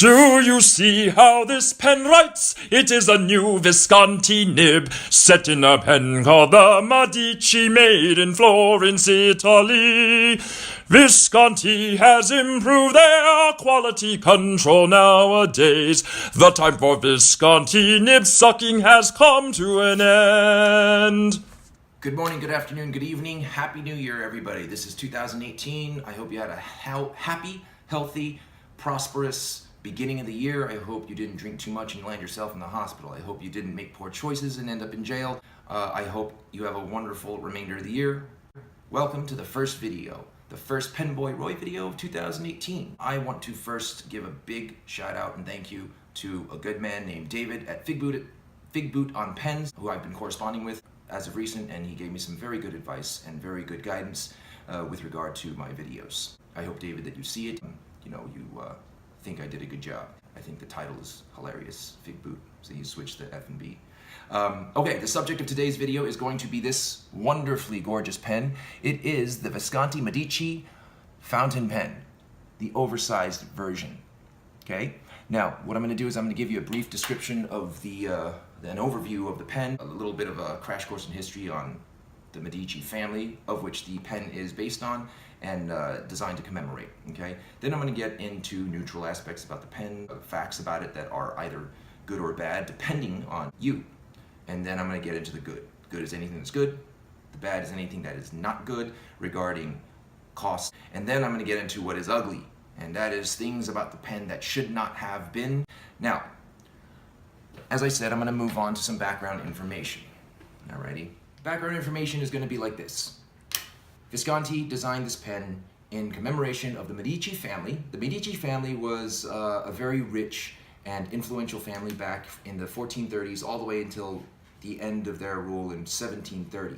Do you see how this pen writes? It is a new Visconti nib, set in a pen called the Medici, made in Florence, Italy. Visconti has improved their quality control nowadays. The time for Visconti nib sucking has come to an end. Good morning, good afternoon, good evening. Happy New Year, everybody. This is 2018. I hope you had a happy, healthy, prosperous beginning of the year. I hope you didn't drink too much and land yourself in the hospital. I hope you didn't make poor choices and end up in jail. I hope you have a wonderful remainder of the year. Welcome to the first video, the first Penboy Roy video of 2018. I want to first give a big shout out and thank you to a good man named David at Fig Boot on Pens, who I've been corresponding with as of recent, and he gave me some very good advice and very good guidance with regard to my videos. I hope, David, that you see it. You think I did a good job. I think the title is hilarious, Fig Boot, so you switch the F and B. Okay, the subject of today's video is going to be this wonderfully gorgeous pen. It is the Visconti Medici fountain pen, the oversized version. Okay, now what I'm going to do is I'm going to give you a brief description of an overview of the pen, a little bit of a crash course in history on the Medici family, of which the pen is based on and designed to commemorate, okay? Then I'm gonna get into neutral aspects about the pen, facts about it that are either good or bad, depending on you. And then I'm gonna get into the good. Good is anything that's good, the bad is anything that is not good regarding cost. And then I'm gonna get into what is ugly, and that is things about the pen that should not have been. Now, as I said, I'm gonna move on to some background information. Alrighty? Background information is gonna be like this. Visconti designed this pen in commemoration of the Medici family. The Medici family was a very rich and influential family back in the 1430s all the way until the end of their rule in 1730.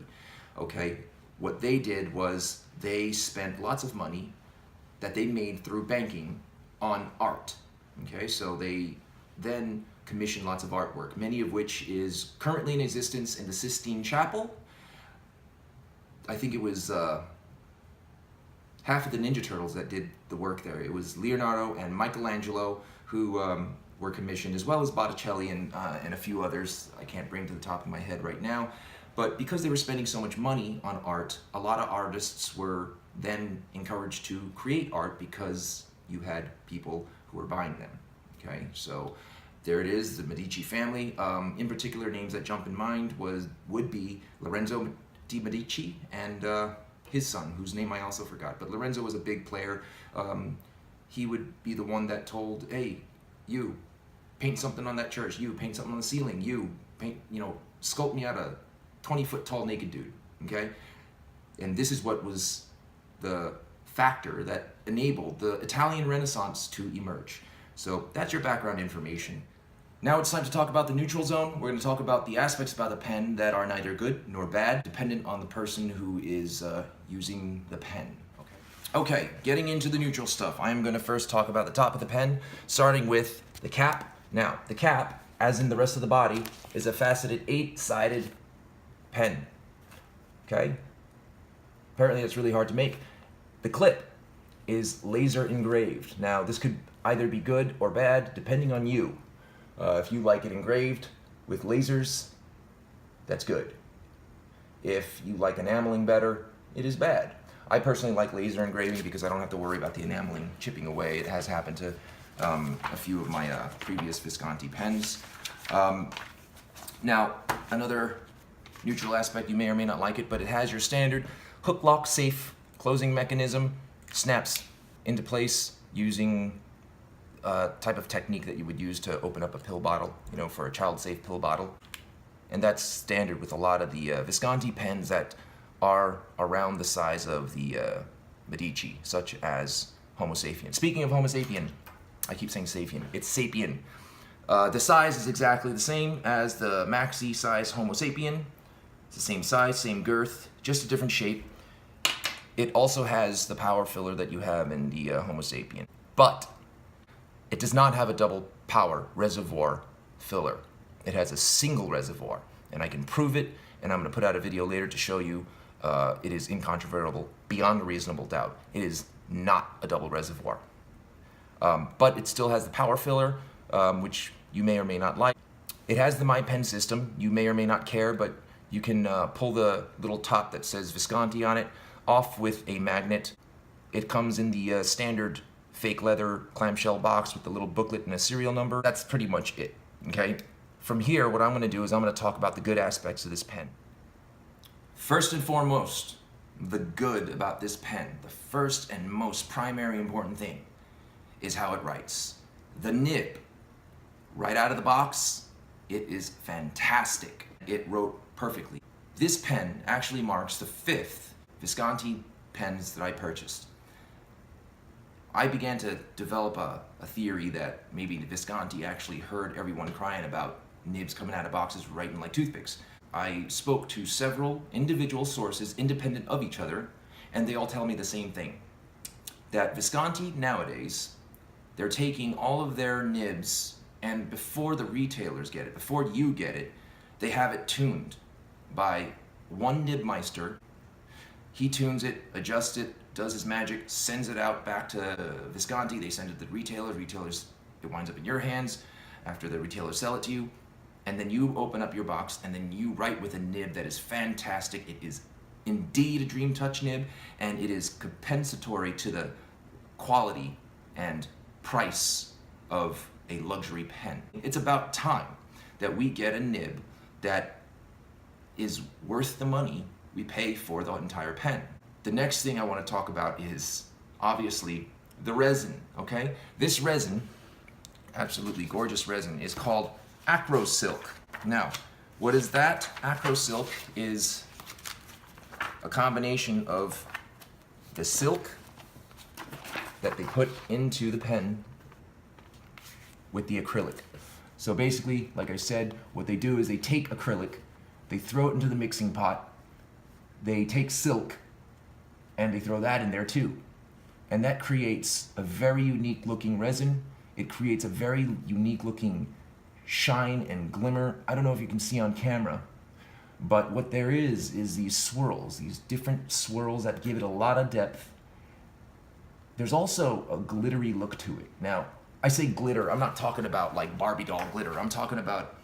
Okay, what they did was they spent lots of money that they made through banking on art. Okay, so they then commissioned lots of artwork, many of which is currently in existence in the Sistine Chapel. I think it was half of the Ninja Turtles that did the work there. It was Leonardo and Michelangelo who were commissioned, as well as Botticelli and a few others I can't bring to the top of my head right now. But because they were spending so much money on art, a lot of artists were then encouraged to create art because you had people who were buying them. Okay, so there it is, the Medici family. In particular, names that jump in mind would be Lorenzo de Medici and his son, whose name I also forgot. But Lorenzo was a big player. He would be the one that told, hey, you, paint something on that church. You, paint something on the ceiling. You, paint, sculpt me out a 20-foot tall naked dude, okay? And this is what was the factor that enabled the Italian Renaissance to emerge. So that's your background information. Now it's time to talk about the neutral zone. We're going to talk about the aspects about the pen that are neither good nor bad, dependent on the person who is using the pen. Okay, getting into the neutral stuff. I'm going to first talk about the top of the pen, starting with the cap. Now, the cap, as in the rest of the body, is a faceted 8-sided pen. Okay? Apparently it's really hard to make. The clip is laser engraved. Now, this could either be good or bad, depending on you. If you like it engraved with lasers, that's good. If you like enameling better, it is bad. I personally like laser engraving because I don't have to worry about the enameling chipping away. It has happened to a few of my previous Visconti pens. Now, another neutral aspect, you may or may not like it, but it has your standard hook lock safe closing mechanism, snaps into place using type of technique that you would use to open up a pill bottle, for a child-safe pill bottle. And that's standard with a lot of the Visconti pens that are around the size of the Medici, such as Homo sapien. Speaking of Homo sapien, I keep saying sapien, it's sapien. The size is exactly the same as the Maxi size Homo sapien. It's the same size, same girth, just a different shape. It also has the power filler that you have in the Homo sapien. But it does not have a double power reservoir filler. It has a single reservoir, and I can prove it, and I'm going to put out a video later to show you it is incontrovertible, beyond a reasonable doubt. It is not a double reservoir. but it still has the power filler, which you may or may not like. It has the My Pen system. You may or may not care, but you can pull the little top that says Visconti on it off with a magnet. It comes in the standard fake leather clamshell box with the little booklet and a serial number. That's pretty much it, okay? From here, what I'm gonna do is I'm gonna talk about the good aspects of this pen. First and foremost, the good about this pen, the first and most primary important thing is how it writes. The nib, right out of the box, it is fantastic. It wrote perfectly. This pen actually marks the 5th Visconti pens that I purchased. I began to develop a theory that maybe Visconti actually heard everyone crying about nibs coming out of boxes writing like toothpicks. I spoke to several individual sources independent of each other, and they all tell me the same thing. That Visconti nowadays, they're taking all of their nibs, and before the retailers get it, before you get it, they have it tuned by one nibmeister. He tunes it, adjusts it, does his magic, sends it out back to Visconti. They send it to the retailers. It winds up in your hands after the retailers sell it to you. And then you open up your box and then you write with a nib that is fantastic. It is indeed a Dream Touch nib, and it is compensatory to the quality and price of a luxury pen. It's about time that we get a nib that is worth the money we pay for the entire pen. The next thing I want to talk about is obviously the resin, okay? This resin, absolutely gorgeous resin, is called Acro Silk. Now, what is that? Acro Silk is a combination of the silk that they put into the pen with the acrylic. So basically, like I said, what they do is they take acrylic, they throw it into the mixing pot, they take silk, and they throw that in there too. And that creates a very unique looking resin. It creates a very unique looking shine and glimmer. I don't know if you can see on camera, but what there is these swirls, these different swirls that give it a lot of depth. There's also a glittery look to it. Now, I say glitter, I'm not talking about like Barbie doll glitter. I'm talking about,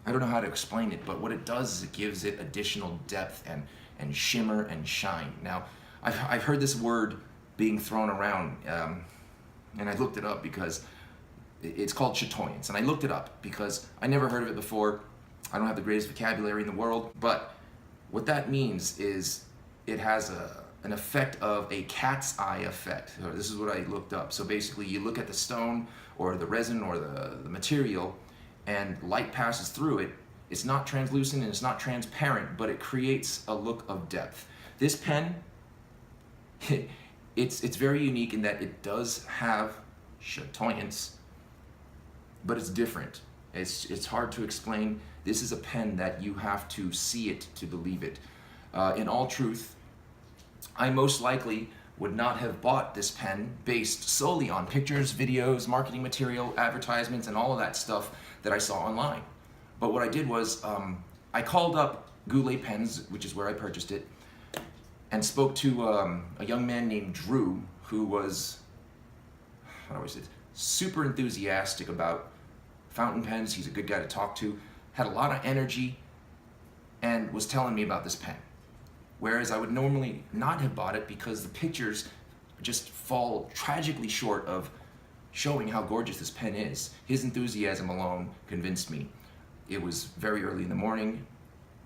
I don't know how to explain it, but what it does is it gives it additional depth and shimmer and shine. Now, I've heard this word being thrown around, and I looked it up because it's called chatoyance, and I looked it up because I never heard of it before. I don't have the greatest vocabulary in the world, but what that means is it has an effect of a cat's eye effect. This is what I looked up. So basically, you look at the stone or the resin or the material, and light passes through it. It's not translucent and it's not transparent, but it creates a look of depth. This pen, it's very unique in that it does have chatoyance, but it's different. It's hard to explain. This is a pen that you have to see it to believe it. In all truth, I most likely would not have bought this pen based solely on pictures, videos, marketing material, advertisements, and all of that stuff that I saw online. But what I did was, I called up Goulet Pens, which is where I purchased it, and spoke to a young man named Drew, who was, how do I say this, super enthusiastic about fountain pens. He's a good guy to talk to, had a lot of energy, and was telling me about this pen. Whereas I would normally not have bought it because the pictures just fall tragically short of showing how gorgeous this pen is. His enthusiasm alone convinced me. It was very early in the morning.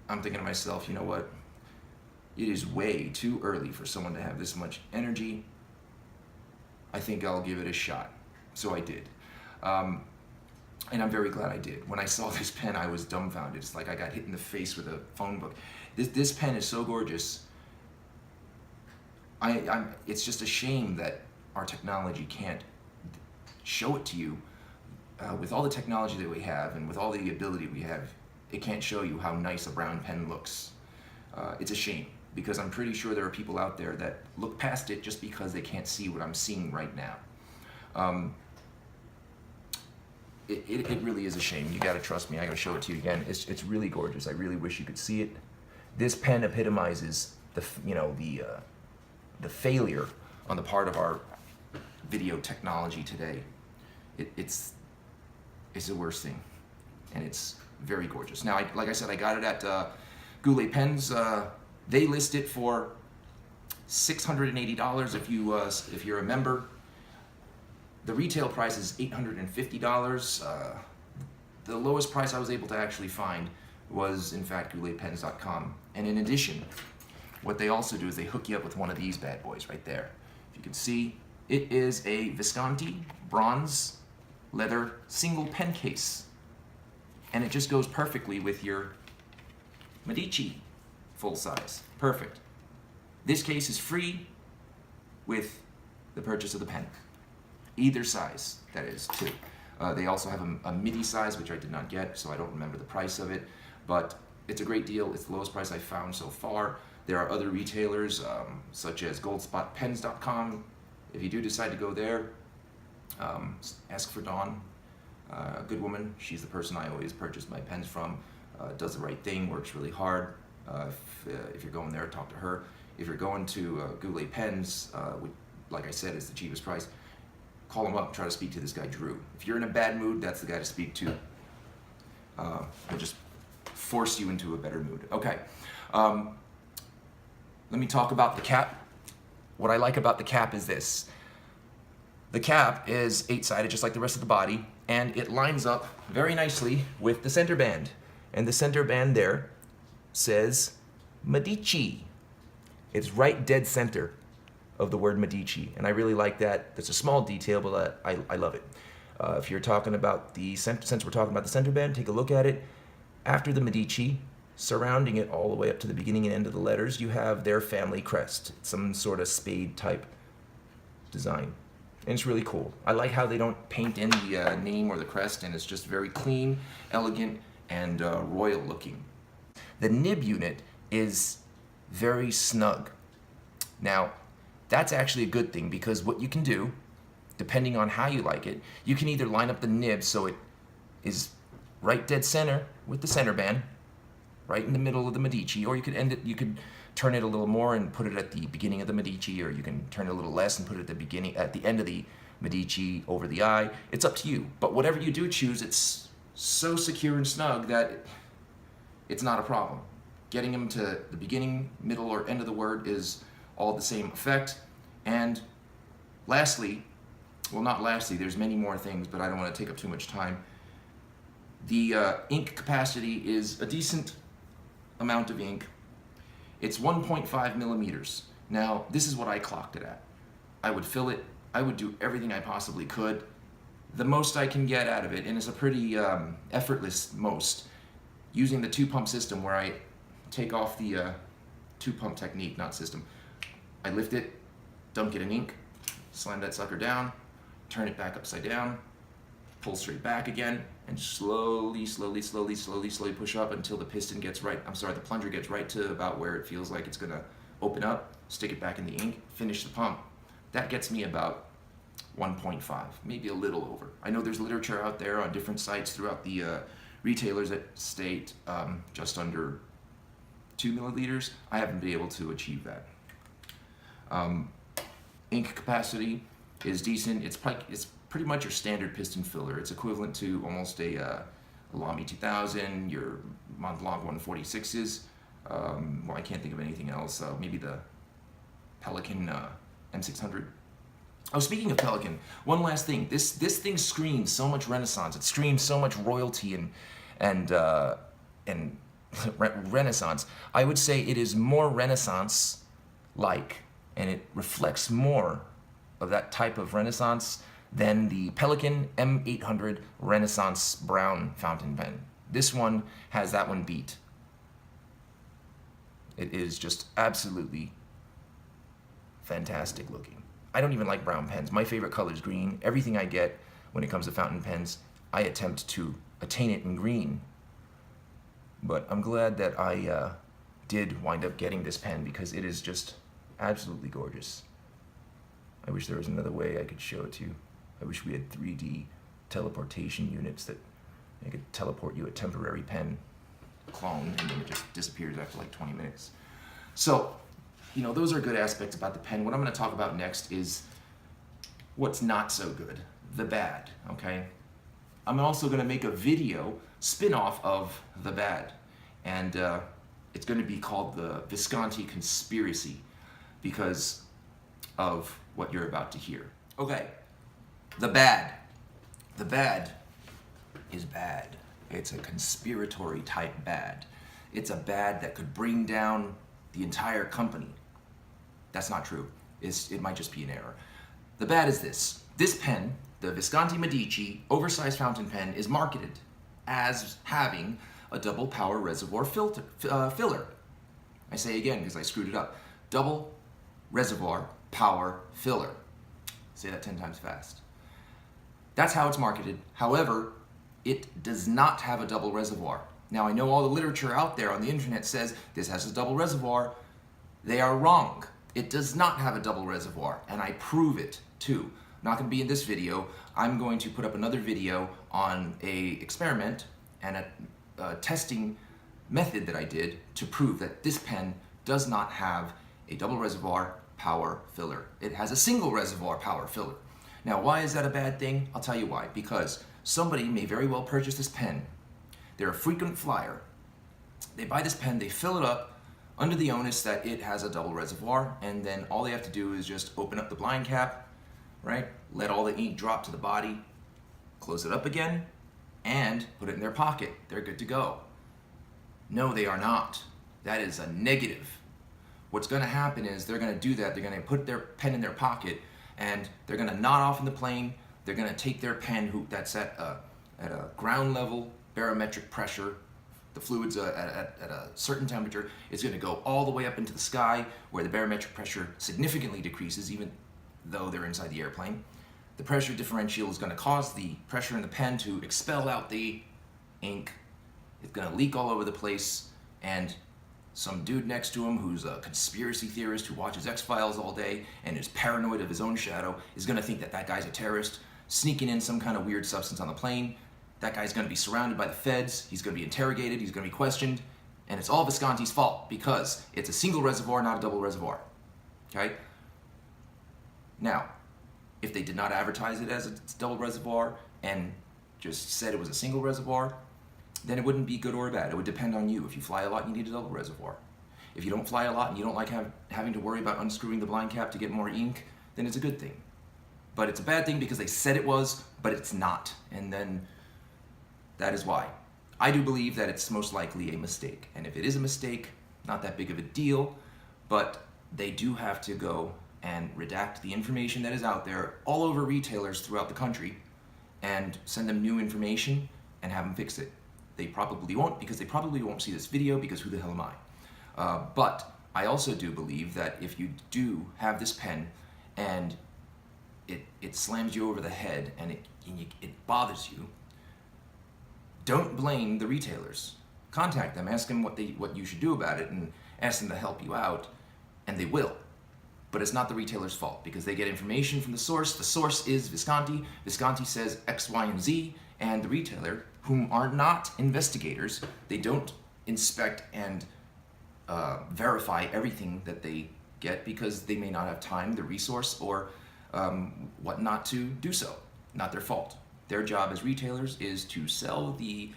I'm thinking to myself, you know what? It is way too early for someone to have this much energy. I think I'll give it a shot. So I did. And I'm very glad I did. When I saw this pen, I was dumbfounded. It's like I got hit in the face with a phone book. This pen is so gorgeous. It's just a shame that our technology can't show it to you. With all the technology that we have and with all the ability we have, it can't show you how nice a brown pen looks. It's a shame, because I'm pretty sure there are people out there that look past it just because they can't see what I'm seeing right now. It really is a shame. You gotta trust me, I gotta show it to you again. It's really gorgeous. I really wish you could see it. This pen epitomizes the failure on the part of our video technology today. It's the worst thing, and it's very gorgeous. Now, like I said, I got it at Goulet Pens. They list it for $680 if you're a member. The retail price is $850. The lowest price I was able to actually find was, in fact, gouletpens.com. And in addition, what they also do is they hook you up with one of these bad boys right there. If you can see, it is a Visconti bronze leather single pen case. And it just goes perfectly with your Medici full size. Perfect. This case is free with the purchase of the pen. Either size, that is, too. They also have a midi size, which I did not get, so I don't remember the price of it. But it's a great deal. It's the lowest price I've found so far. There are other retailers, such as goldspotpens.com. If you do decide to go there, ask for Dawn, a good woman. She's the person I always purchase my pens from. Does the right thing, works really hard. If you're going there, talk to her. If you're going to Goulet Pens, which, like I said, is the cheapest price, call him up, try to speak to this guy, Drew. If you're in a bad mood, that's the guy to speak to. He'll just force you into a better mood. Okay, let me talk about the cap. What I like about the cap is this. The cap is 8-sided, just like the rest of the body, and it lines up very nicely with the center band. And the center band there says Medici. It's right dead center of the word Medici, and I really like that. It's a small detail, but I love it. If you're talking about since we're talking about the center band, take a look at it. After the Medici, surrounding it all the way up to the beginning and end of the letters, you have their family crest. It's some sort of spade type design, and it's really cool. I like how they don't paint in the name or the crest, and it's just very clean, elegant, and royal looking. The nib unit is very snug. Now, that's actually a good thing, because what you can do, depending on how you like it, you can either line up the nib so it is right dead center with the center band, right in the middle of the Medici, or you could turn it a little more and put it at the beginning of the Medici, or you can turn it a little less and put it at the end of the Medici over the eye. It's up to you. But whatever you do choose, it's so secure and snug that it's not a problem. Getting them to the beginning, middle, or end of the word is all the same effect. And lastly, well, not lastly, there's many more things, but I don't want to take up too much time. The ink capacity is a decent amount of ink. It's 1.5 millimeters. Now, this is what I clocked it at. I would fill it. I would do everything I possibly could. The most I can get out of it, and it's a pretty effortless most, using the 2-pump system, where I take off the 2-pump technique, not system. I lift it, dunk it in ink, slam that sucker down, turn it back upside down, pull straight back again, and slowly push up until the piston gets right, the plunger gets right to about where it feels like it's gonna open up, stick it back in the ink, finish the pump. That gets me about 1.5, maybe a little over. I know there's literature out there on different sites throughout the retailers that state just under 2 milliliters. I haven't been able to achieve that. Ink capacity is decent. It's pretty much your standard piston filler. It's equivalent to almost a Lamy 2000, your Montblanc 146s. Well, I can't think of anything else. Maybe the Pelican M600. Oh, speaking of Pelican, one last thing. This thing screams so much Renaissance. It screams so much royalty and Renaissance. I would say it is more Renaissance-like, and it reflects more of that type of Renaissance than the Pelican M800 Renaissance Brown fountain pen. This one has that one beat. It is just absolutely fantastic looking. I don't even like brown pens. My favorite color is green. Everything I get when it comes to fountain pens, I attempt to attain it in green. But I'm glad that I did wind up getting this pen, because it is just absolutely gorgeous. I wish there was another way I could show it to you. I wish we had 3D teleportation units that I could teleport you a temporary pen clone, and then it just disappears after like 20 minutes. So, those are good aspects about the pen. What I'm going to talk about next is what's not so good, the bad, okay? I'm also gonna make a video spin-off of the bad, and it's gonna be called the Visconti Conspiracy because of what you're about to hear. Okay, the bad. The bad is bad. It's a conspiratory type bad. It's a bad that could bring down the entire company. That's not true. It might just be an error. The bad is this. This pen, the Visconti Medici oversized fountain pen, is marketed as having a double power reservoir filler. I say again because I screwed it up. Double reservoir power filler. Say that 10 times fast. That's how it's marketed. However, it does not have a double reservoir. Now, I know all the literature out there on the internet says this has a double reservoir. They are wrong. It does not have a double reservoir, and I prove it too. Not going to be in this video. I'm going to put up another video on a experiment and a testing method that I did to prove that this pen does not have a double reservoir power filler. It has a single reservoir power filler. Now, why is that a bad thing? I'll tell you why. Because somebody may very well purchase this pen. They're a frequent flyer. They buy this pen, they fill it up under the onus that it has a double reservoir, and then all they have to do is just open up the blind cap, right? Let all the ink drop to the body, close it up again, and put it in their pocket. They're good to go. No, they are not. That is a negative. What's going to happen is they're going to do that. They're going to put their pen in their pocket, and they're going to nod off in the plane. They're going to take their pen that's at a ground level barometric pressure. The fluid's at a certain temperature. It's going to go all the way up into the sky where the barometric pressure significantly decreases, even though they're inside the airplane. The pressure differential is going to cause the pressure in the pen to expel out the ink. It's going to leak all over the place, and some dude next to him who's a conspiracy theorist who watches X-Files all day and is paranoid of his own shadow is going to think that that guy's a terrorist sneaking in some kind of weird substance on the plane. That guy's going to be surrounded by the feds. He's going to be interrogated. He's going to be questioned. And it's all Visconti's fault because it's a single reservoir, not a double reservoir. Okay? Now, if they did not advertise it as a double reservoir and just said it was a single reservoir, then it wouldn't be good or bad. It would depend on you. If you fly a lot, you need a double reservoir. If you don't fly a lot and you don't like having to worry about unscrewing the blind cap to get more ink, then it's a good thing. But it's a bad thing because they said it was, but it's not. And then that is why. I do believe that it's most likely a mistake. And if it is a mistake, not that big of a deal, but they do have to go and redact the information that is out there all over retailers throughout the country and send them new information and have them fix it. They probably won't, because they probably won't see this video, because who the hell am I? But I also do believe that if you do have this pen and it slams you over the head and it bothers you, don't blame the retailers. Contact them, ask them what you should do about it, and ask them to help you out, and they will. But it's not the retailer's fault, because they get information from the source. The source is Visconti. Visconti says X, Y, and Z, and the retailer, whom are not investigators, they don't inspect and verify everything that they get because they may not have time, the resource, or whatnot to do so. Not their fault. Their job as retailers is to sell the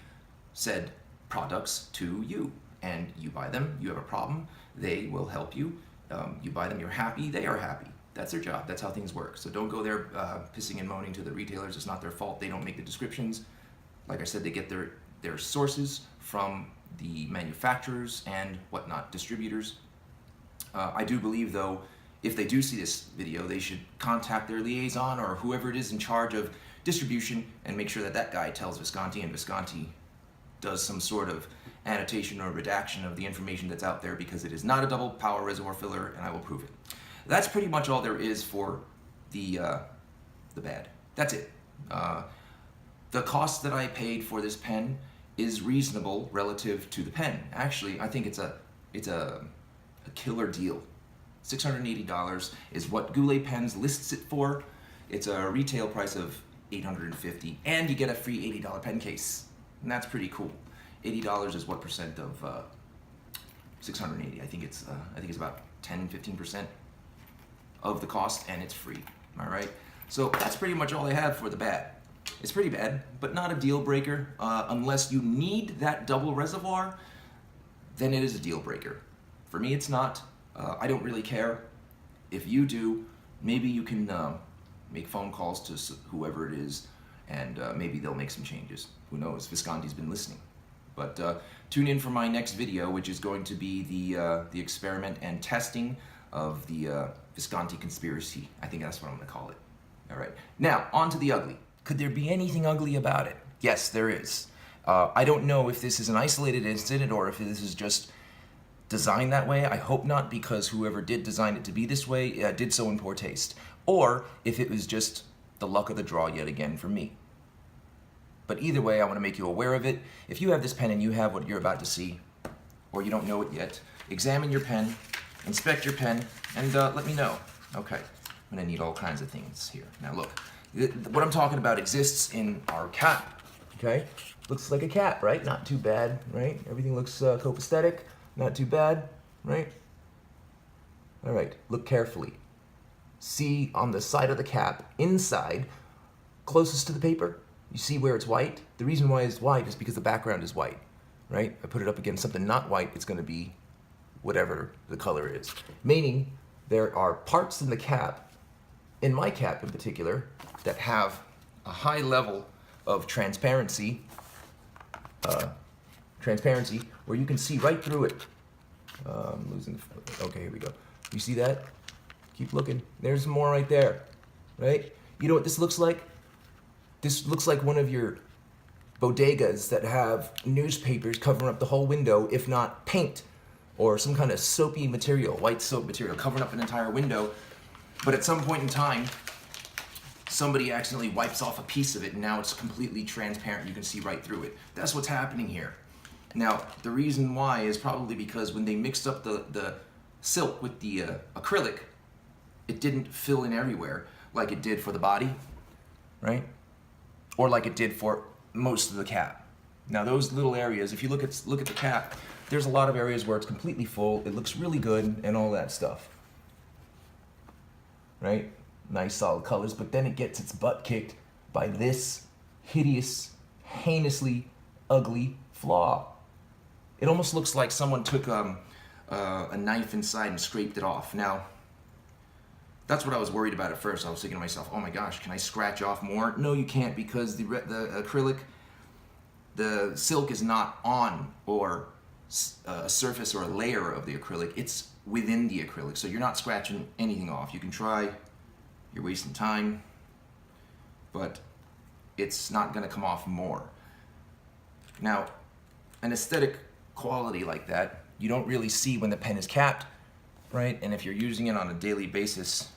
said products to you, and you buy them. You have a problem, they will help you. You buy them, you're happy, they are happy. That's their job. That's how things work. So don't go there pissing and moaning to the retailers. It's not their fault. They don't make the descriptions. Like I said, they get their sources from the manufacturers and whatnot, distributors. I do believe, though, if they do see this video, they should contact their liaison or whoever it is in charge of distribution and make sure that that guy tells Visconti, and Visconti does some sort of annotation or redaction of the information that's out there, because it is not a double power reservoir filler, and I will prove it. That's pretty much all there is for the bad. That's it. The cost that I paid for this pen is reasonable relative to the pen. Actually, I think it's a killer deal. $680 is what Goulet Pens lists it for. It's a retail price of $850, and you get a free $80 pen case, and that's pretty cool. $80 is what percent of 680? I think it's about 10-15% of the cost, and it's free. All right. So that's pretty much all I have for the bad. It's pretty bad, but not a deal breaker. Unless you need that double reservoir, then it is a deal breaker. For me, it's not. I don't really care. If you do, maybe you can make phone calls to whoever it is, and maybe they'll make some changes. Who knows? Visconti's been listening. But tune in for my next video, which is going to be the experiment and testing of the Visconti conspiracy. I think that's what I'm going to call it. All right. Now, on to the ugly. Could there be anything ugly about it? Yes, there is. I don't know if this is an isolated incident or if this is just designed that way. I hope not, because whoever did design it to be this way did so in poor taste. Or if it was just the luck of the draw yet again for me. But either way, I want to make you aware of it. If you have this pen and you have what you're about to see, or you don't know it yet, examine your pen, inspect your pen, and let me know. Okay, I'm going to need all kinds of things here. Now look, what I'm talking about exists in our cap, okay? Looks like a cap, right? Not too bad, right? Everything looks copacetic, not too bad, right? All right, look carefully. See on the side of the cap, inside, closest to the paper, you see where it's white? The reason why it's white is because the background is white, right? I put it up against something not white, it's gonna be whatever the color is. Meaning, there are parts in the cap, in my cap in particular, that have a high level of transparency, where you can see right through it. I'm losing, okay, here we go. You see that? Keep looking, there's more right there, right? You know what this looks like? This looks like one of your bodegas that have newspapers covering up the whole window, if not paint or some kind of soapy material, white soap material, covering up an entire window. But at some point in time, somebody accidentally wipes off a piece of it and now it's completely transparent. You can see right through it. That's what's happening here. Now, the reason why is probably because when they mixed up the silk with the acrylic, it didn't fill in everywhere like it did for the body, right? Or like it did for most of the cap. Now those little areas, if you look at the cap, there's a lot of areas where it's completely full, it looks really good and all that stuff. Right? Nice solid colors, but then it gets its butt kicked by this hideous, heinously ugly flaw. It almost looks like someone took a knife inside and scraped it off. Now, that's what I was worried about at first. I was thinking to myself, oh my gosh, can I scratch off more? No, you can't, because the acrylic, the silk is not on or a surface or a layer of the acrylic. It's within the acrylic, so you're not scratching anything off. You can try, you're wasting time, but it's not gonna come off more. Now, an aesthetic quality like that, you don't really see when the pen is capped, right? And if you're using it on a daily basis,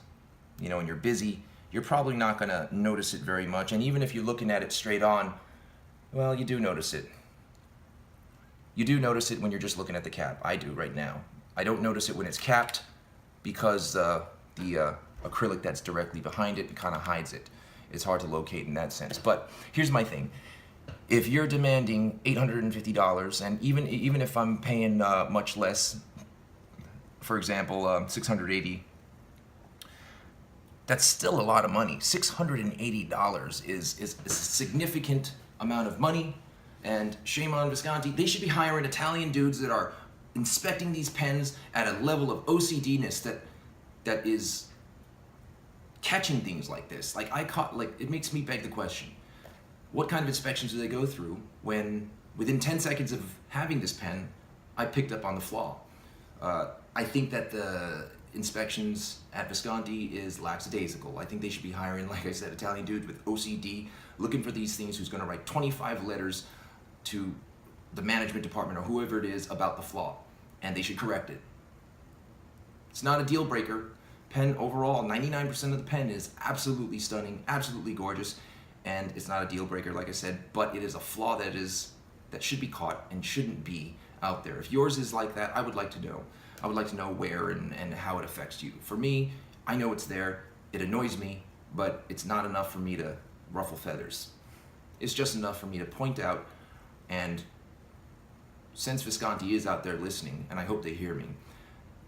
you know, and you're busy, you're probably not gonna notice it very much. And even if you're looking at it straight on, well, you do notice it. You do notice it when you're just looking at the cap. I do right now. I don't notice it when it's capped because the acrylic that's directly behind it kind of hides it. It's hard to locate in that sense. But here's my thing. If you're demanding $850, and even if I'm paying much less, for example, $680, that's still a lot of money. $680 is a significant amount of money, and shame on Visconti. They should be hiring Italian dudes that are inspecting these pens at a level of OCD-ness that is catching things like this. Like it makes me beg the question, what kind of inspections do they go through when within 10 seconds of having this pen, I picked up on the flaw? I think that the inspections at Visconti is lackadaisical. I think they should be hiring, like I said, Italian dudes with OCD, looking for these things, who's gonna write 25 letters to the management department or whoever it is about the flaw, and they should correct it. It's not a deal breaker. Pen overall, 99% of the pen is absolutely stunning, absolutely gorgeous, and it's not a deal breaker, like I said, but it is a flaw that should be caught and shouldn't be out there. If yours is like that, I would like to know. I would like to know where and how it affects you. For me, I know it's there. It annoys me, but it's not enough for me to ruffle feathers. It's just enough for me to point out, and since Visconti is out there listening, and I hope they hear me,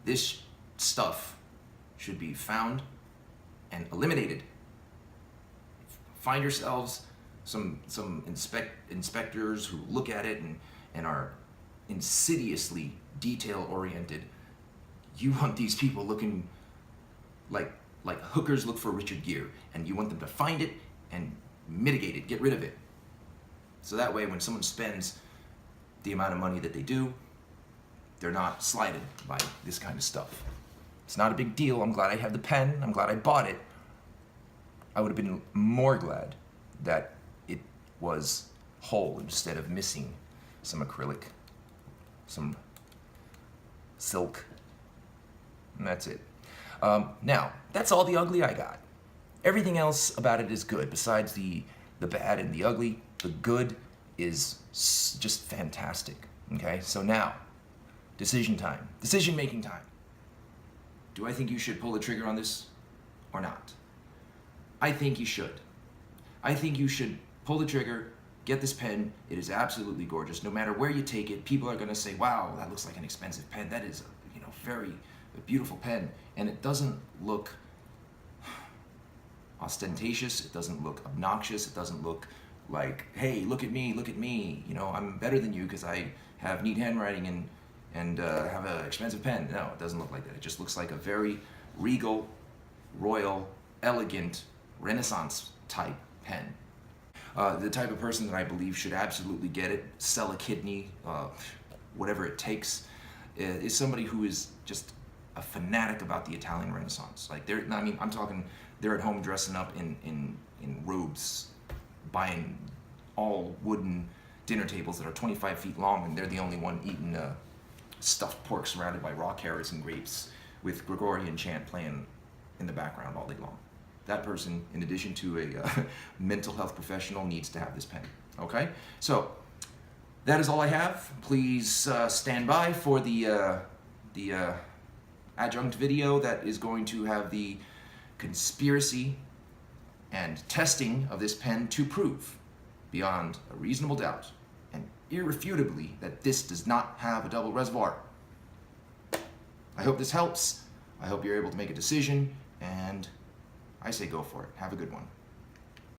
this stuff should be found and eliminated Find yourselves some inspectors who look at it and are insidiously detail oriented. You want these people looking like hookers look for Richard Gere, and you want them to find it and mitigate it, get rid of it. So that way when someone spends the amount of money that they do, they're not slighted by this kind of stuff. It's not a big deal. I'm glad I have the pen. I'm glad I bought it. I would have been more glad that it was whole instead of missing some acrylic, some silk, and that's it. Now, that's all the ugly I got. Everything else about it is good. Besides the bad and the ugly, the good is just fantastic. Okay, so now, decision time. Decision-making time. Do I think you should pull the trigger on this or not? I think you should. I think you should pull the trigger, get this pen. It is absolutely gorgeous. No matter where you take it, people are going to say, wow, that looks like an expensive pen. That is a very beautiful pen. And it doesn't look ostentatious. It doesn't look obnoxious. It doesn't look like, hey, look at me. I'm better than you because I have neat handwriting and have an expensive pen. No, it doesn't look like that. It just looks like a very regal, royal, elegant, Renaissance type pen. The type of person that I believe should absolutely get it, sell a kidney, whatever it takes, is somebody who is just a fanatic about the Italian Renaissance. I'm talking, they're at home dressing up in robes, buying all wooden dinner tables that are 25 feet long, and they're the only one eating stuffed pork surrounded by raw carrots and grapes with Gregorian chant playing in the background all day long. That person, in addition to a mental health professional, needs to have this pen. Okay? So, that is all I have. Please stand by for the adjunct video that is going to have the conspiracy and testing of this pen to prove, beyond a reasonable doubt, and irrefutably, that this does not have a double reservoir. I hope this helps. I hope you're able to make a decision, and I say go for it. Have a good one.